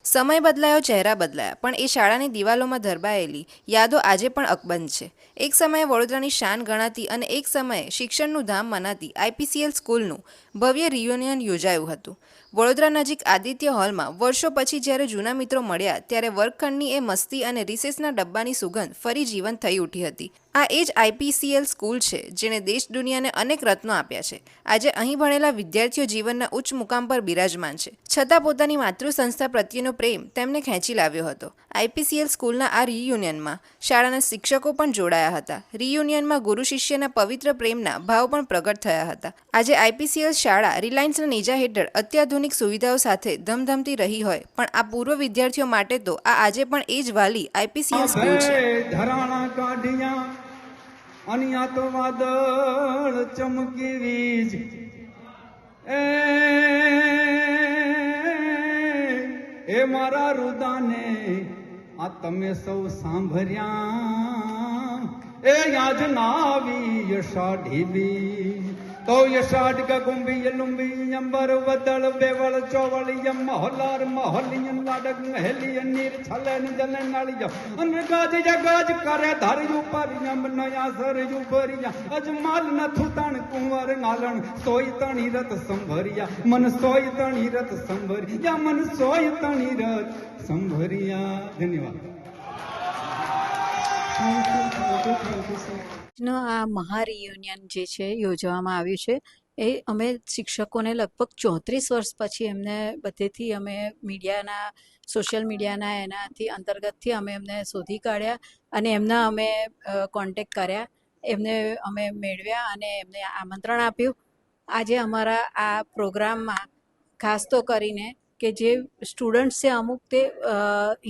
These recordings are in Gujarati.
સમય બદલાયો, ચહેરા બદલાયા, પણ એ શાળાની દિવાલોમાં ધરબાયેલી યાદો આજે પણ અકબંધ છે. એક સમયે વડોદરાની શાન ગણાતી અને એક સમયે શિક્ષણનું ધામ મનાતી આઈપીસીએલ સ્કૂલનું ભવ્ય રિયુનિયન યોજાયું હતું. વડોદરા નજીક આદિત્ય હોલમાં વર્ષો પછી જ્યારે જૂના મિત્રો મળ્યા ત્યારે વર્ગખંડની એ મસ્તી અને રિસેસના ડબ્બાની સુગંધ ફરી જીવંત થઈ ઉઠી હતી. આ એ જ આઈપીસીએલ સ્કૂલ છે જેણે દેશ દુનિયાને અનેક રત્નો આપ્યા છે. આજે અહીં ભણેલા વિદ્યાર્થીઓ જીવનના ઉચ્ચ મુકામ પર બિરાજમાન છે, છતાં પોતાની માતૃ સંસ્થા પ્રત્યેનો પ્રેમ તેમને ખેંચી લાવ્યો હતો. આઈપીસીએલ સ્કૂલના આ રિયુનિયનમાં શાળાના શિક્ષકો પણ જોડાયા હતા. રિયુનિયનમાં ગુરુ શિષ્યના પવિત્ર પ્રેમના ભાવ પણ પ્રગટ થયા હતા. આજે આઈપીસીએલ શાળા રિલાયન્સના નેજા હેઠળ અત્યાધુનિક સુવિધાઓ સાથે ધમધમતી રહી હોય, પણ આ પૂર્વ વિદ્યાર્થીઓ માટે તો આ આજે પણ એ જ વાલી આઈપીસીએલ સ્કૂલ છે. અનિયા તો વાદળ ચમકી વીજ એ મારા રુદાને આ તમે સૌ સાંભળ્યા એ યાજના આવી યશાઢી બી તો યશાઢ ગુંબી લુંબી અંબર બદળ બેવળ ચોવળી મહોલાર મહોલિયન વાડક મહેલી નીર છલન જલન નાળી અને ગાજ જગાજ કરે ધર ઉપર નયા સર ઉપરિયા અજમાલ નથુ તણ કુંવર નાલણ સોય તણી રત સંભરિયા મન સોય તણી રત સંભરિયા મન સોય તણી રત સંભરિયા. ધન્યવાદ. નો આ મહારિયુનિયન જે છે યોજવામાં આવ્યું છે એ અમે શિક્ષકોને લગભગ 34 વર્ષ પછી એમને બધેથી અમે મીડિયાના સોશિયલ મીડિયાના એનાથી અંતર્ગતથી અમે એમને શોધી કાઢ્યા અને એમના અમે કોન્ટેક્ટ કર્યા, એમને અમે મેળવ્યા અને એમને આમંત્રણ આપ્યું. આજે અમારા આ પ્રોગ્રામમાં ખાસ તો કરીને કે જે સ્ટુડન્ટ્સ છે અમુક તે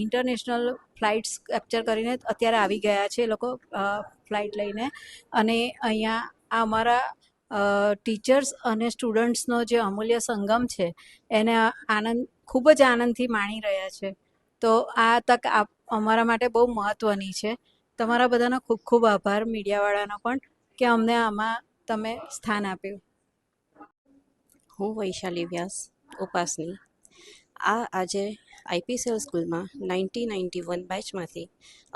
ઇન્ટરનેશનલ ફ્લાઇટ્સ કેપ્ચર કરીને અત્યારે આવી ગયા છે એ લોકો ફ્લાઇટ લઈને, અને અહીંયા આ અમારા ટીચર્સ અને સ્ટુડન્ટ્સનો જે અમૂલ્ય સંગમ છે એને આનંદ ખૂબ જ આનંદથી માણી રહ્યા છે. તો આ તક અમારા માટે બહુ મહત્ત્વની છે. તમારા બધાનો ખૂબ ખૂબ આભાર મીડિયાવાળાનો પણ કે અમને આમાં તમે સ્થાન આપ્યું. હું વૈશાલી વ્યાસ ઉપાસની આજે આઈપીસીએલ સ્કૂલમાં 1991 બેચમાંથી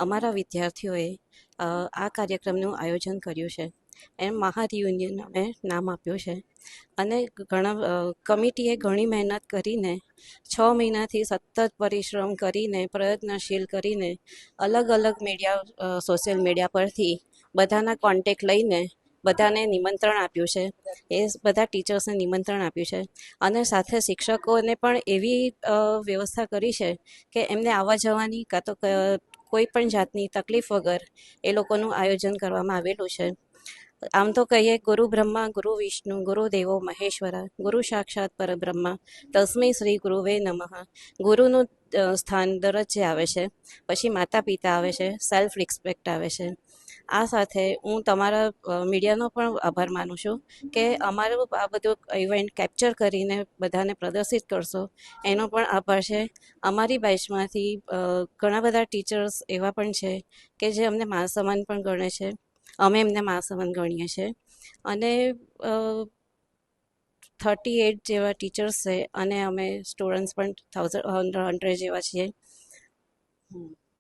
અમારા વિદ્યાર્થીઓએ આ કાર્યક્રમનું આયોજન કર્યું છે. એમ મહારિયુનિયન અમે નામ આપ્યું છે. અને કમિટીએ ઘણી મહેનત કરીને 6 મહિનાથી સતત પરિશ્રમ કરીને પ્રયત્નશીલ કરીને અલગ અલગ મીડિયા સોશિયલ મીડિયા પરથી બધાના કોન્ટેક્ટ લઈને બધાને નિમંત્રણ આપ્યું છે. એ બધા ટીચર્સને નિમંત્રણ આપ્યું છે અને સાથે શિક્ષકોને પણ એવી વ્યવસ્થા કરી છે કે એમને આવવા જવાની કાં તો કોઈ પણ જાતની તકલીફ વગર એ લોકોનું આયોજન કરવામાં આવેલું છે. આમ તો કહીએ ગુરુ બ્રહ્મા ગુરુ વિષ્ણુ ગુરુ દેવો મહેશ્વરા ગુરુ સાક્ષાત પરબ્રહ્મા તસ્મૈ શ્રી ગુરુવે નમઃ. ગુરુનું સ્થાન દરજ્જે આવે છે, પછી માતા પિતા આવે છે, સેલ્ફ રિસ્પેક્ટ આવે છે. આ સાથે હું તમારા મીડિયાનો પણ આભાર માનું છું કે અમારું આ બધું ઇવેન્ટ કેપ્ચર કરીને બધાને પ્રદર્શિત કરશો, એનો પણ આભાર છે. અમારી બેચમાંથી ઘણા બધા ટીચર્સ એવા પણ છે કે જે અમને મા સમાન પણ ગણે છે, અમે એમને મા સમાન ગણીએ છીએ. અને 38 જેવા ટીચર્સ છે અને અમે સ્ટુડન્ટ્સ પણ 100 જેવા છીએ.